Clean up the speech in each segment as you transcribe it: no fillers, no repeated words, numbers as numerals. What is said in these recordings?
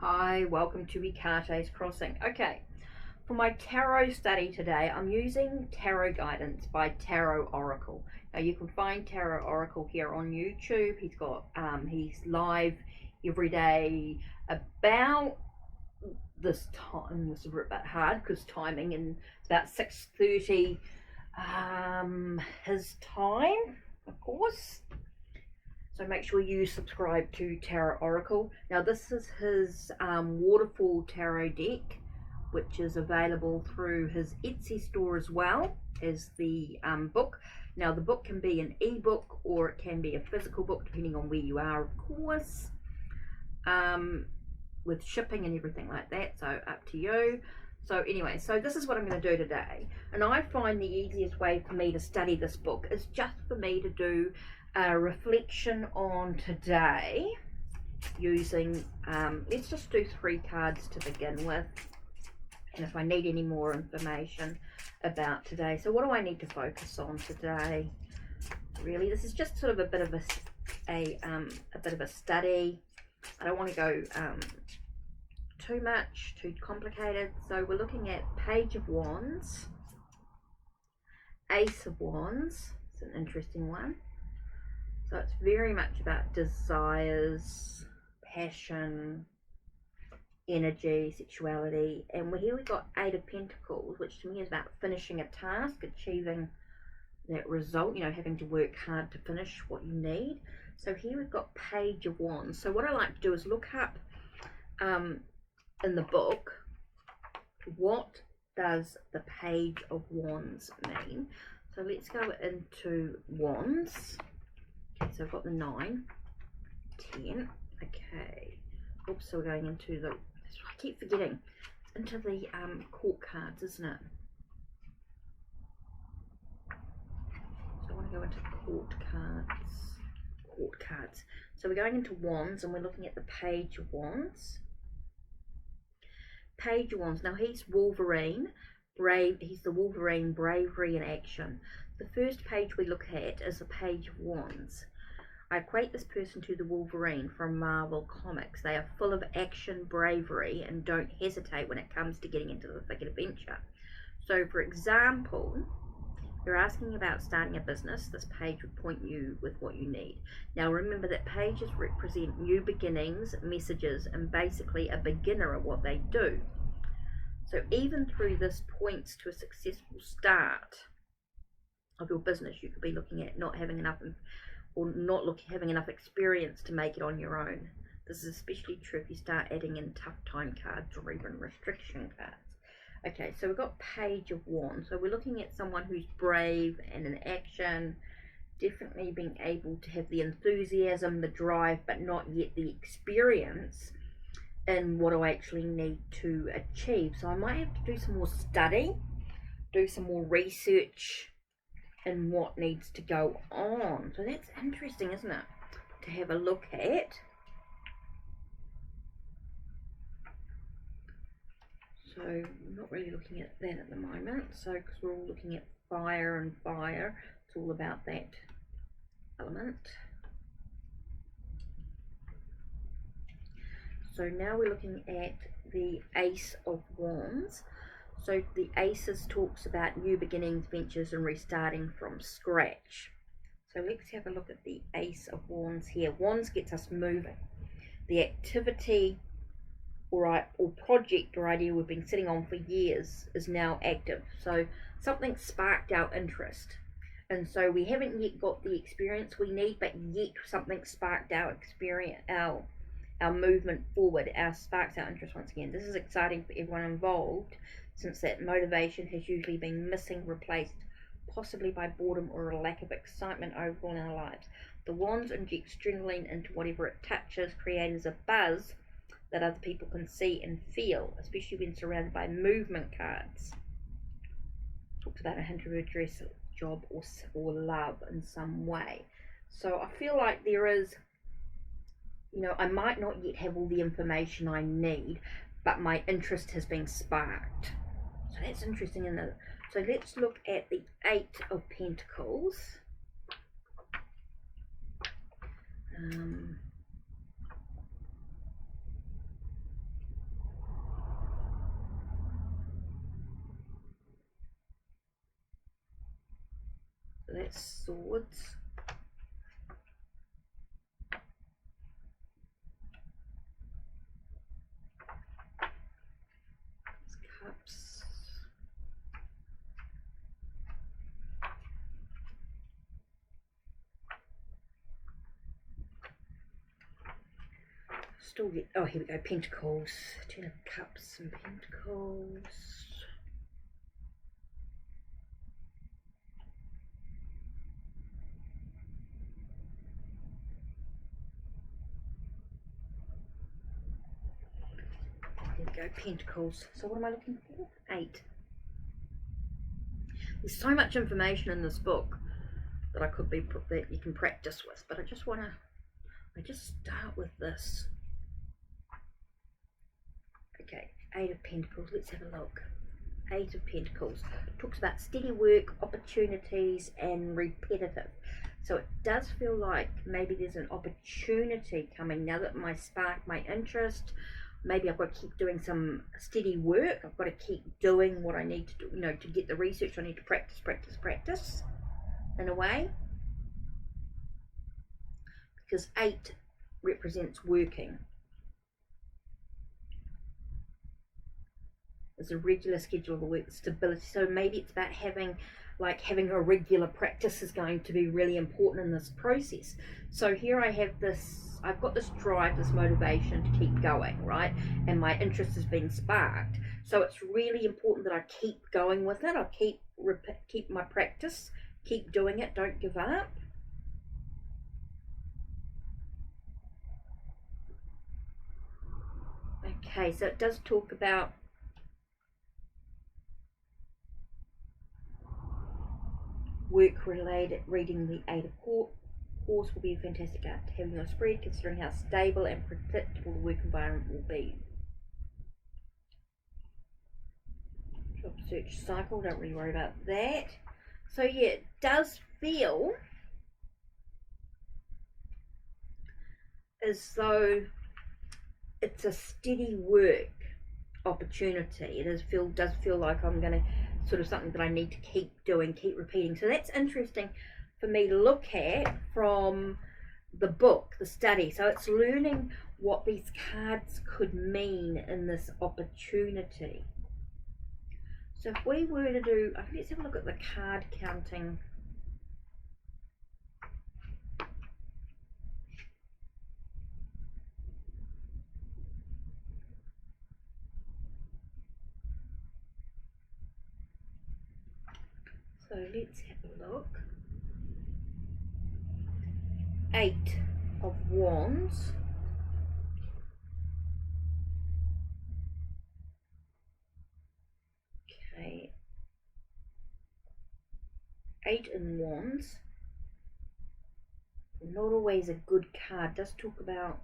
Hi, welcome to HeKate's Crossing. Okay, for my tarot study today, I'm using Tarot Guidance by TarotOracle. Now you can find TarotOracle here on YouTube. He's live every day about this time. This is a bit hard because timing, and it's about 6:30 his time, of course. So make sure you subscribe to TarotOracle. Now this is his Waterfall tarot deck, which is available through his Etsy store as well as the book. Now the book can be an ebook or it can be a physical book, depending on where you are, of course, with shipping and everything like that. So up to you. So anyway, so this is what I'm going to do today. And I find the easiest way for me to study this book is just for me to do a reflection on today using, let's just do 3 cards to begin with. And if I need any more information about today. So what do I need to focus on today? Really, this is just sort of a bit of a study. I don't want to go too complicated. So we're looking at Page of Wands, Ace of Wands. It's an interesting one. So it's very much about desires, passion, energy, sexuality. And here we've got 8 of Pentacles, which to me is about finishing a task, achieving that result, you know, having to work hard to finish what you need. So here we've got Page of Wands. So what I like to do is look up in the book, what does the Page of Wands mean? So let's go into Wands. Okay, so I've got the 9, 10, okay. Oops, so we're going into the, I keep forgetting, into the court cards, isn't it? So I want to go into court cards. So we're going into Wands and we're looking at the Page of Wands. Page of Wands, now he's Wolverine, brave, he's the Wolverine, bravery and action. The first page we look at is the Page of Wands. I equate this person to the Wolverine from Marvel Comics. They are full of action, bravery, and don't hesitate when it comes to getting into the thick of adventure. So, for example, you're asking about starting a business, this page would point you with what you need. Now, remember that pages represent new beginnings, messages, and basically a beginner at what they do. So, even through this points to a successful start of your business. You could be looking at not having enough having enough experience to make it on your own. This is especially true if you start adding in tough time cards or even restriction cards. Okay, so we've got Page of Wands. So we're looking at someone who's brave and in action, definitely being able to have the enthusiasm, the drive, but not yet the experience in what I actually need to achieve. So I might have to do some more study, do some more research and what needs to go on. So that's interesting, isn't it, to have a look at. So I'm not really looking at that at the moment, so because we're all looking at fire, and fire, it's all about that element. So now we're looking at the Ace of Wands. So the Aces talks about new beginnings, ventures, and restarting from scratch. So let's have a look at the Ace of Wands here. Wands gets us moving. The activity or project or idea we've been sitting on for years is now active. So something sparked our interest. And so we haven't yet got the experience we need, but yet something sparked our experience, our movement forward, sparks our interest once again. This is exciting for everyone involved, since that motivation has usually been missing, replaced possibly by boredom or a lack of excitement overall in our lives. The Wands injects adrenaline into whatever it touches, creating a buzz that other people can see and feel, especially when surrounded by movement cards. Talks about a hint of address, job, or love in some way. So I feel like there is, you know, I might not yet have all the information I need, but my interest has been sparked. So that's interesting, isn't it? So let's look at the 8 of Pentacles. That's Swords. Cups. Still get, oh, here we go, Pentacles. Ten of Cups and Pentacles. There we go, Pentacles. So what am I looking for? 8. There's so much information in this book that I could be that you can practice with, but I just start with this. Okay, 8 of Pentacles. Let's have a look. 8 of Pentacles talks about steady work, opportunities, and repetitive. So it does feel like maybe there's an opportunity coming now that my spark my interest. Maybe I've got to keep doing some steady work. I've got to keep doing what I need to do, you know, to get the research. I need to practice in a way. Because 8 represents working. There's a regular schedule of the work, stability. So maybe it's about having a regular practice is going to be really important in this process. So here I have this, I've got this drive, this motivation to keep going, right? And my interest has been sparked. So it's really important that I keep going with it. I keep my practice, keep doing it, don't give up. Okay, so it does talk about work related. Reading the 8 of Horse will be a fantastic art to having your spread, considering how stable and predictable the work environment will be. Job search cycle, don't really worry about that. So yeah, it does feel as though it's a steady work opportunity. It does feel like I'm going to sort of something that I need to keep doing, keep repeating. So that's interesting for me to look at from the book, the study. So it's learning what these cards could mean in this opportunity. So if we were to do, let's have a look at the card counting. So let's have a look. 8 of Wands. Okay. 8 in Wands. Not always a good card. Does talk about,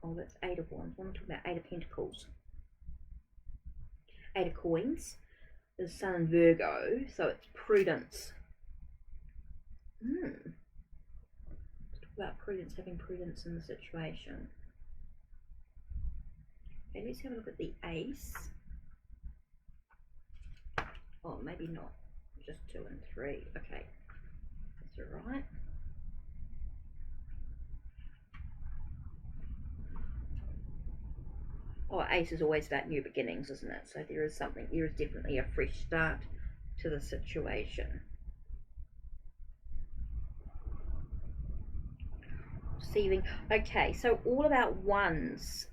oh, that's 8 of Wands. I want to talk about 8 of Pentacles. 8 of Coins. The Sun in Virgo, so it's prudence. Let's talk about prudence, having prudence in the situation. Okay, let's have a look at the Ace. Oh, maybe not. Just 2 and 3. Okay, that's alright. Oh, Ace is always about new beginnings, isn't it? So there is definitely a fresh start to the situation. Receiving. Okay, so all about ones.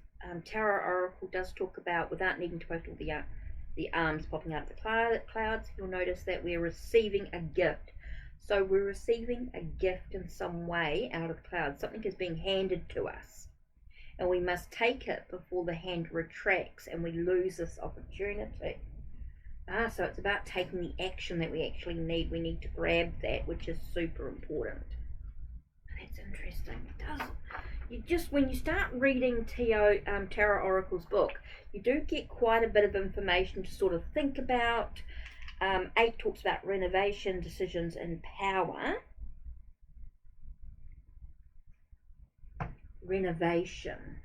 TarotOracle does talk about, without needing to post all the arms popping out of the clouds, you'll notice that we're receiving a gift. So we're receiving a gift in some way out of the clouds. Something is being handed to us. And we must take it before the hand retracts and we lose this opportunity. So it's about taking the action that we actually need. We need to grab that, which is super important. That's interesting. When you start reading TarotOracle's book, you do get quite a bit of information to sort of think about. 8 talks about renovation, decisions, and power. Renovation.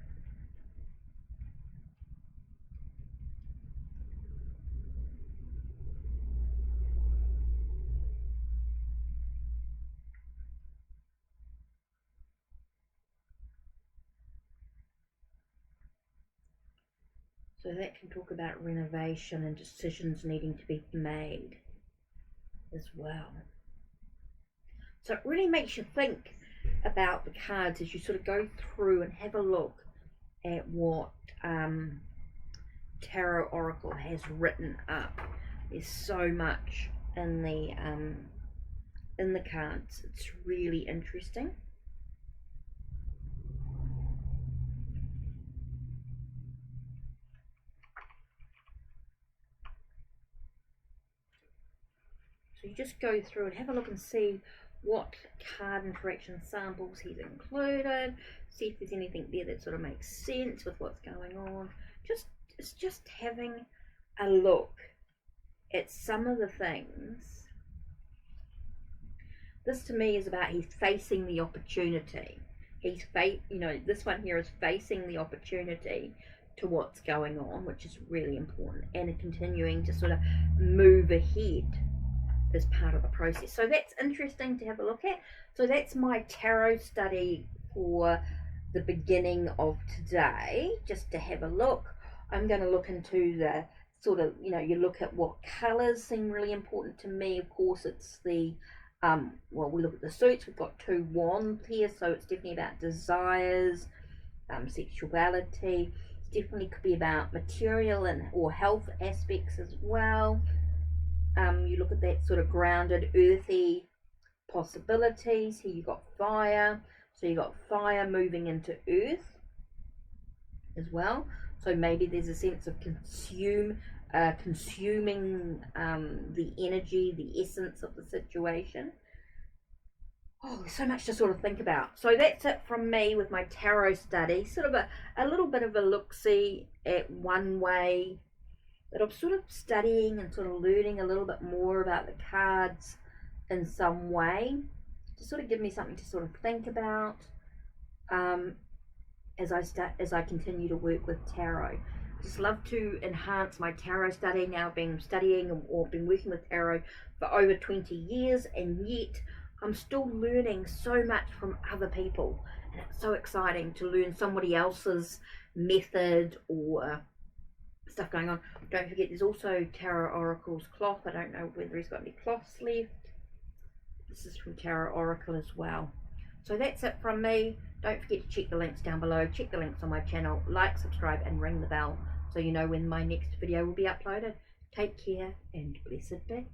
So that can talk about renovation and decisions needing to be made as well. So it really makes you think about the cards as you sort of go through and have a look at what TarotOracle has written up. There's so much in the cards. It's really interesting. So you just go through and have a look and see what card interaction samples he's included, see if there's anything there that sort of makes sense with what's going on. It's just having a look at some of the things. This to me is about he's facing the opportunity. This one here is facing the opportunity to what's going on, which is really important, and continuing to sort of move ahead as part of the process. So that's interesting to have a look at. So that's my tarot study for the beginning of today, just to have a look. I'm going to look into the sort of, you look at what colors seem really important to me. Of course, it's the we look at the suits. We've got 2 wands here, so it's definitely about desires, sexuality. It definitely could be about material or health aspects as well. You look at that sort of grounded, earthy possibilities. Here you've got fire, so you've got fire moving into earth as well. So maybe there's a sense of consuming the energy, the essence of the situation. Oh, there's so much to sort of think about. So that's it from me with my tarot study. Sort of a little bit of a look-see at one way that I'm sort of studying and sort of learning a little bit more about the cards in some way, to sort of give me something to sort of think about as I continue to work with tarot. I just love to enhance my tarot study. Now I've been studying or been working with tarot for over 20 years, and yet I'm still learning so much from other people, and it's so exciting to learn somebody else's method or stuff going on. Don't forget, there's also TarotOracle's cloth. I don't know whether he's got any cloths left. This is from TarotOracle as well. So that's it from me. Don't forget to check the links down below. Check the links on my channel. Like, subscribe, and ring the bell so you know when my next video will be uploaded. Take care and blessed be.